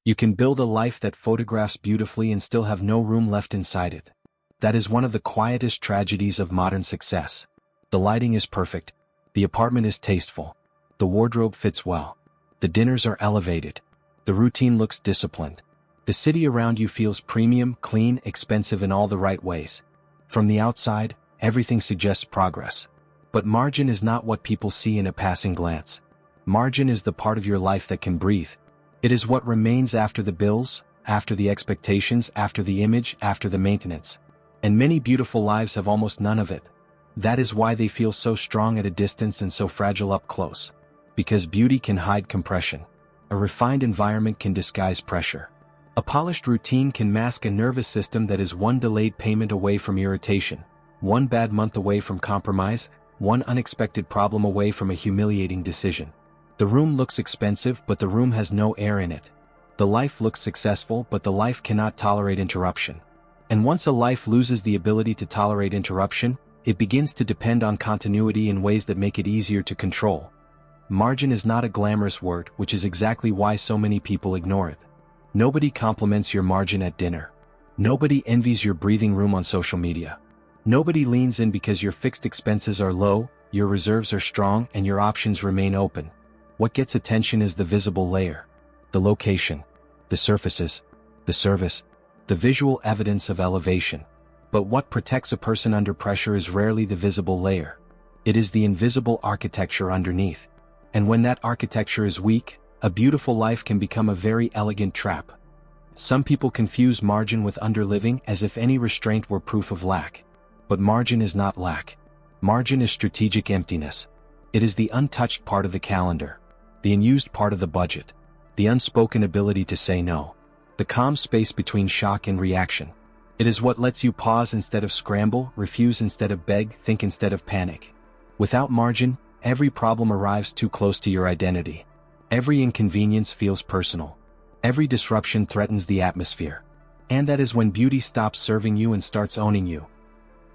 You can build a life that photographs beautifully and still have no room left inside it. That is one of the quietest tragedies of modern success. The lighting is perfect. The apartment is tasteful. The wardrobe fits well. The dinners are elevated. The routine looks disciplined. The city around you feels premium, clean, expensive in all the right ways. From the outside, everything suggests progress. But margin is not what people see in a passing glance. Margin is the part of your life that can breathe. It is what remains after the bills, after the expectations, after the image, after the maintenance. And many beautiful lives have almost none of it. That is why they feel so strong at a distance and so fragile up close. Because beauty can hide compression. A refined environment can disguise pressure. A polished routine can mask a nervous system that is one delayed payment away from irritation, one bad month away from compromise, one unexpected problem away from a humiliating decision. The room looks expensive, but the room has no air in it. The life looks successful, but the life cannot tolerate interruption. And once a life loses the ability to tolerate interruption, it begins to depend on continuity in ways that make it easier to control. Margin is not a glamorous word, which is exactly why so many people ignore it. Nobody compliments your margin at dinner. Nobody envies your breathing room on social media. Nobody leans in because your fixed expenses are low, your reserves are strong, and your options remain open. What gets attention is the visible layer. The location. The surfaces. The service. The visual evidence of elevation. But what protects a person under pressure is rarely the visible layer. It is the invisible architecture underneath. And when that architecture is weak, a beautiful life can become a very elegant trap. Some people confuse margin with underliving as if any restraint were proof of lack. But margin is not lack. Margin is strategic emptiness. It is the untouched part of the calendar. The unused part of the budget. The unspoken ability to say no. The calm space between shock and reaction. It is what lets you pause instead of scramble, refuse instead of beg, think instead of panic. Without margin, every problem arrives too close to your identity. Every inconvenience feels personal. Every disruption threatens the atmosphere. And that is when beauty stops serving you and starts owning you.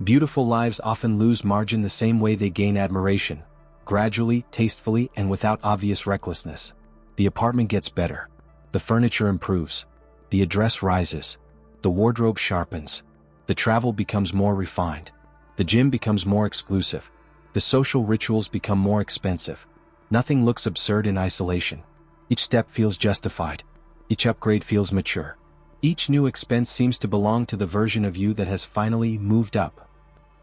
Beautiful lives often lose margin the same way they gain admiration. Gradually, tastefully, and without obvious recklessness. The apartment gets better. The furniture improves. The address rises. The wardrobe sharpens. The travel becomes more refined. The gym becomes more exclusive. The social rituals become more expensive. Nothing looks absurd in isolation. Each step feels justified. Each upgrade feels mature. Each new expense seems to belong to the version of you that has finally moved up.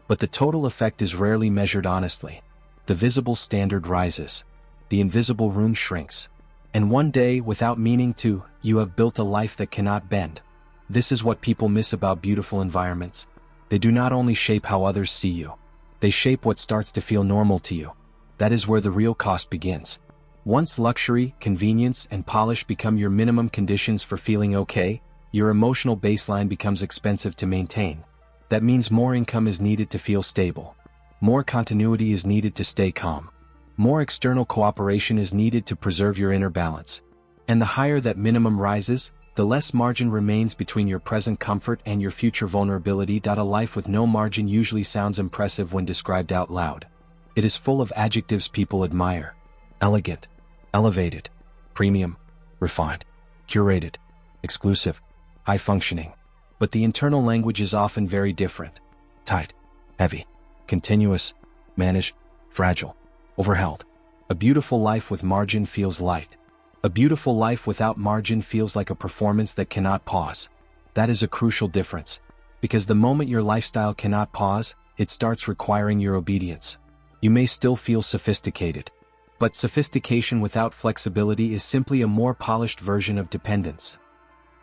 But the total effect is rarely measured honestly. The visible standard rises. The invisible room shrinks. And one day, without meaning to, you have built a life that cannot bend. This is what people miss about beautiful environments. They do not only shape how others see you. They shape what starts to feel normal to you. That is where the real cost begins. Once luxury, convenience, and polish become your minimum conditions for feeling okay, your emotional baseline becomes expensive to maintain. That means more income is needed to feel stable. More continuity is needed to stay calm. More external cooperation is needed to preserve your inner balance. And the higher that minimum rises, the less margin remains between your present comfort and your future vulnerability. A life with no margin usually sounds impressive when described out loud. It is full of adjectives people admire. Elegant, elevated, premium, refined, curated, exclusive, high-functioning. But the internal language is often very different. Tight, heavy, continuous, managed, fragile, overheld. A beautiful life with margin feels light. A beautiful life without margin feels like a performance that cannot pause. That is a crucial difference. Because the moment your lifestyle cannot pause, it starts requiring your obedience. You may still feel sophisticated. But sophistication without flexibility is simply a more polished version of dependence.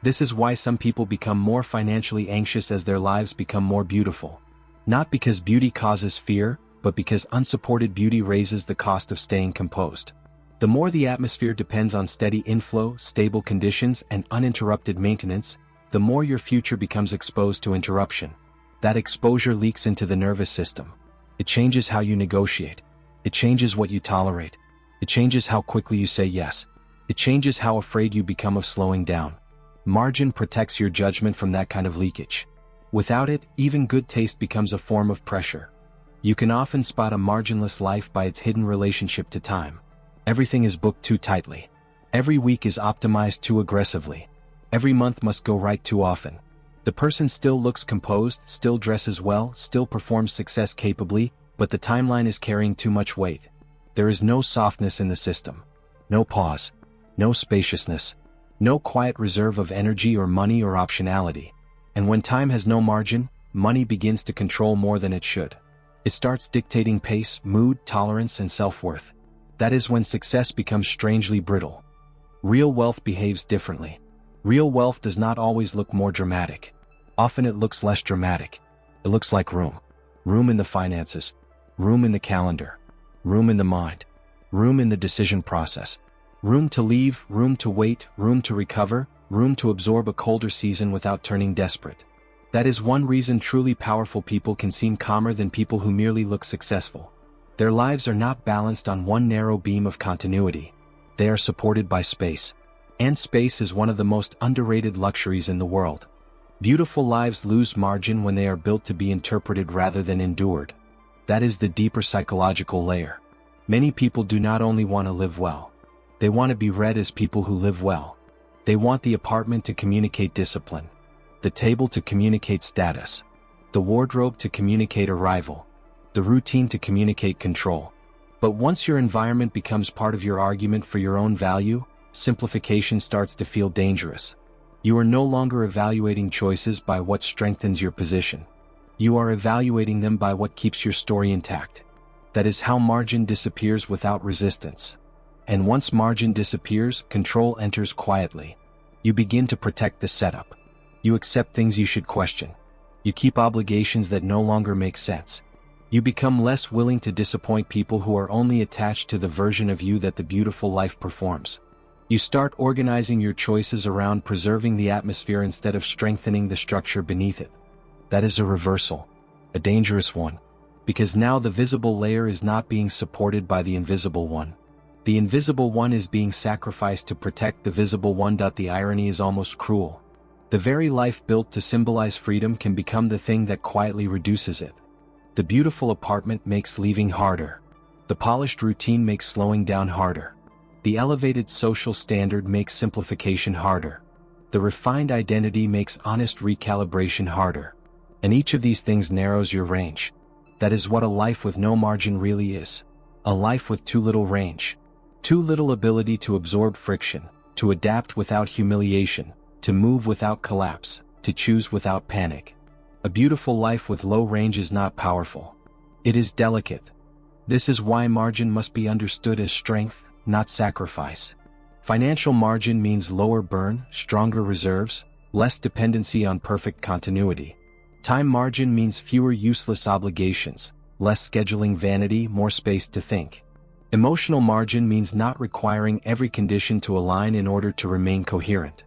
This is why some people become more financially anxious as their lives become more beautiful. Not because beauty causes fear, but because unsupported beauty raises the cost of staying composed. The more the atmosphere depends on steady inflow, stable conditions, and uninterrupted maintenance, the more your future becomes exposed to interruption. That exposure leaks into the nervous system. It changes how you negotiate. It changes what you tolerate. It changes how quickly you say yes. It changes how afraid you become of slowing down. Margin protects your judgment from that kind of leakage. Without it, even good taste becomes a form of pressure. You can often spot a marginless life by its hidden relationship to time. Everything is booked too tightly. Every week is optimized too aggressively. Every month must go right too often. The person still looks composed, still dresses well, still performs success capably, but the timeline is carrying too much weight. There is no softness in the system. No pause. No spaciousness. No quiet reserve of energy or money or optionality. And when time has no margin, money begins to control more than it should. It starts dictating pace, mood, tolerance, and self-worth. That is when success becomes strangely brittle. Real wealth behaves differently. Real wealth does not always look more dramatic. Often it looks less dramatic. It looks like room. Room in the finances. Room in the calendar. Room in the mind. Room in the decision process. Room to leave, room to wait, room to recover, room to absorb a colder season without turning desperate. That is one reason truly powerful people can seem calmer than people who merely look successful. Their lives are not balanced on one narrow beam of continuity. They are supported by space. And space is one of the most underrated luxuries in the world. Beautiful lives lose margin when they are built to be interpreted rather than endured. That is the deeper psychological layer. Many people do not only want to live well. They want to be read as people who live well. They want the apartment to communicate discipline, the table to communicate status, the wardrobe to communicate arrival, the routine to communicate control. But once your environment becomes part of your argument for your own value, simplification starts to feel dangerous. You are no longer evaluating choices by what strengthens your position. You are evaluating them by what keeps your story intact. That is how margin disappears without resistance. And once margin disappears, control enters quietly. You begin to protect the setup. You accept things you should question. You keep obligations that no longer make sense. You become less willing to disappoint people who are only attached to the version of you that the beautiful life performs. You start organizing your choices around preserving the atmosphere instead of strengthening the structure beneath it. That is a reversal, a dangerous one, because now the visible layer is not being supported by the invisible one. The invisible one is being sacrificed to protect the visible one. The irony is almost cruel. The very life built to symbolize freedom can become the thing that quietly reduces it. The beautiful apartment makes leaving harder. The polished routine makes slowing down harder. The elevated social standard makes simplification harder. The refined identity makes honest recalibration harder. And each of these things narrows your range. That is what a life with no margin really is. A life with too little range. Too little ability to absorb friction, to adapt without humiliation, to move without collapse, to choose without panic. A beautiful life with low range is not powerful. It is delicate. This is why margin must be understood as strength, not sacrifice. Financial margin means lower burn, stronger reserves, less dependency on perfect continuity. Time margin means fewer useless obligations, less scheduling vanity, more space to think. Emotional margin means not requiring every condition to align in order to remain coherent.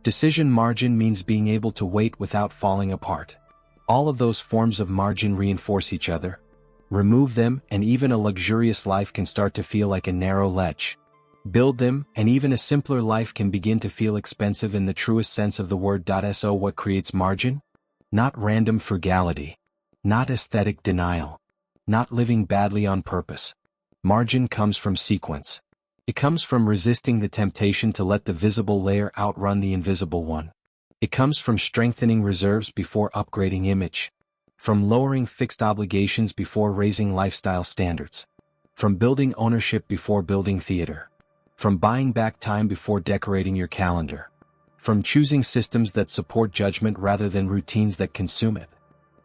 Decision margin means being able to wait without falling apart. All of those forms of margin reinforce each other. Remove them, and even a luxurious life can start to feel like a narrow ledge. Build them, and even a simpler life can begin to feel expensive in the truest sense of the word. So what creates margin? Not random frugality. Not aesthetic denial. Not living badly on purpose. Margin comes from sequence. It comes from resisting the temptation to let the visible layer outrun the invisible one. It comes from strengthening reserves before upgrading image. From lowering fixed obligations before raising lifestyle standards. From building ownership before building theater. From buying back time before decorating your calendar. From choosing systems that support judgment rather than routines that consume it.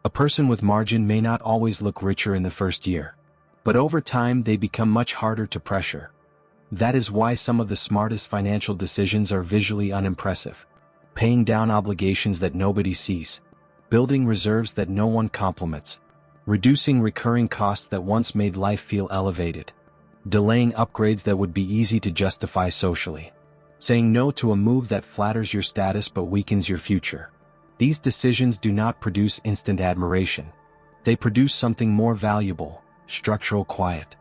A person with margin may not always look richer in the first year. But over time they become much harder to pressure. That is why some of the smartest financial decisions are visually unimpressive. Paying down obligations that nobody sees. Building reserves that no one compliments. Reducing recurring costs that once made life feel elevated. Delaying upgrades that would be easy to justify socially. Saying no to a move that flatters your status but weakens your future. These decisions do not produce instant admiration. They produce something more valuable, structural quiet.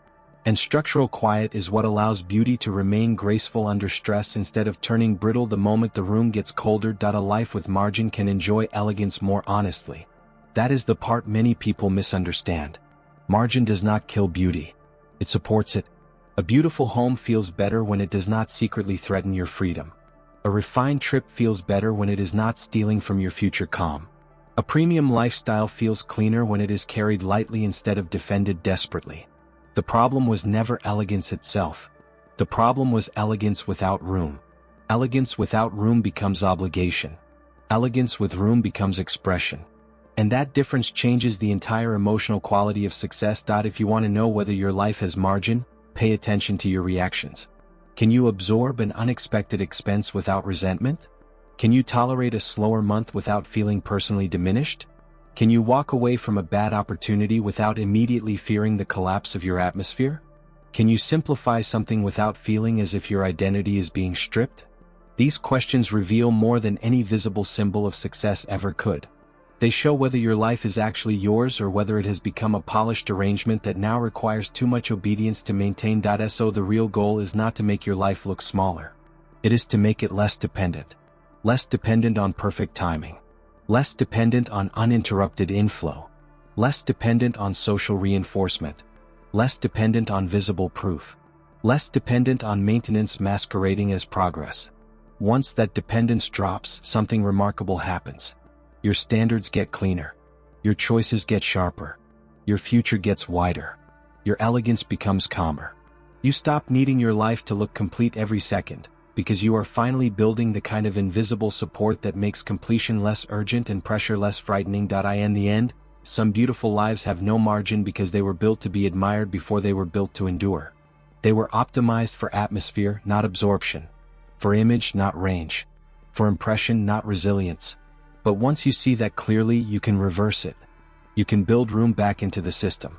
And structural quiet is what allows beauty to remain graceful under stress instead of turning brittle the moment the room gets colder. A life with margin can enjoy elegance more honestly. That is the part many people misunderstand. Margin does not kill beauty. It supports it. A beautiful home feels better when it does not secretly threaten your freedom. A refined trip feels better when it is not stealing from your future calm. A premium lifestyle feels cleaner when it is carried lightly instead of defended desperately. The problem was never elegance itself. The problem was elegance without room. Elegance without room becomes obligation. Elegance with room becomes expression. And that difference changes the entire emotional quality of success. If you want to know whether your life has margin, pay attention to your reactions. Can you absorb an unexpected expense without resentment? Can you tolerate a slower month without feeling personally diminished? Can you walk away from a bad opportunity without immediately fearing the collapse of your atmosphere? Can you simplify something without feeling as if your identity is being stripped? These questions reveal more than any visible symbol of success ever could. They show whether your life is actually yours or whether it has become a polished arrangement that now requires too much obedience to maintain. So the real goal is not to make your life look smaller. It is to make it less dependent. Less dependent on perfect timing. Less dependent on uninterrupted inflow. Less dependent on social reinforcement. Less dependent on visible proof. Less dependent on maintenance masquerading as progress. Once that dependence drops, something remarkable happens. Your standards get cleaner. Your choices get sharper. Your future gets wider. Your elegance becomes calmer. You stop needing your life to look complete every second, because you are finally building the kind of invisible support that makes completion less urgent and pressure less frightening. In the end, some beautiful lives have no margin because they were built to be admired before they were built to endure. They were optimized for atmosphere, not absorption. For image, not range. For impression, not resilience. But once you see that clearly, you can reverse it. You can build room back into the system.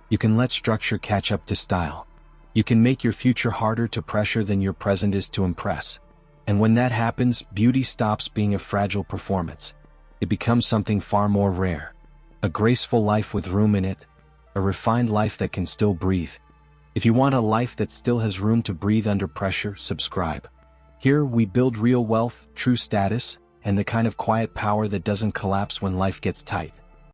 You can let structure catch up to style. You can make your future harder to pressure than your present is to impress. And when that happens, beauty stops being a fragile performance. It becomes something far more rare. A graceful life with room in it. A refined life that can still breathe. If you want a life that still has room to breathe under pressure, subscribe. Here we build real wealth, true status, and the kind of quiet power that doesn't collapse when life gets tight.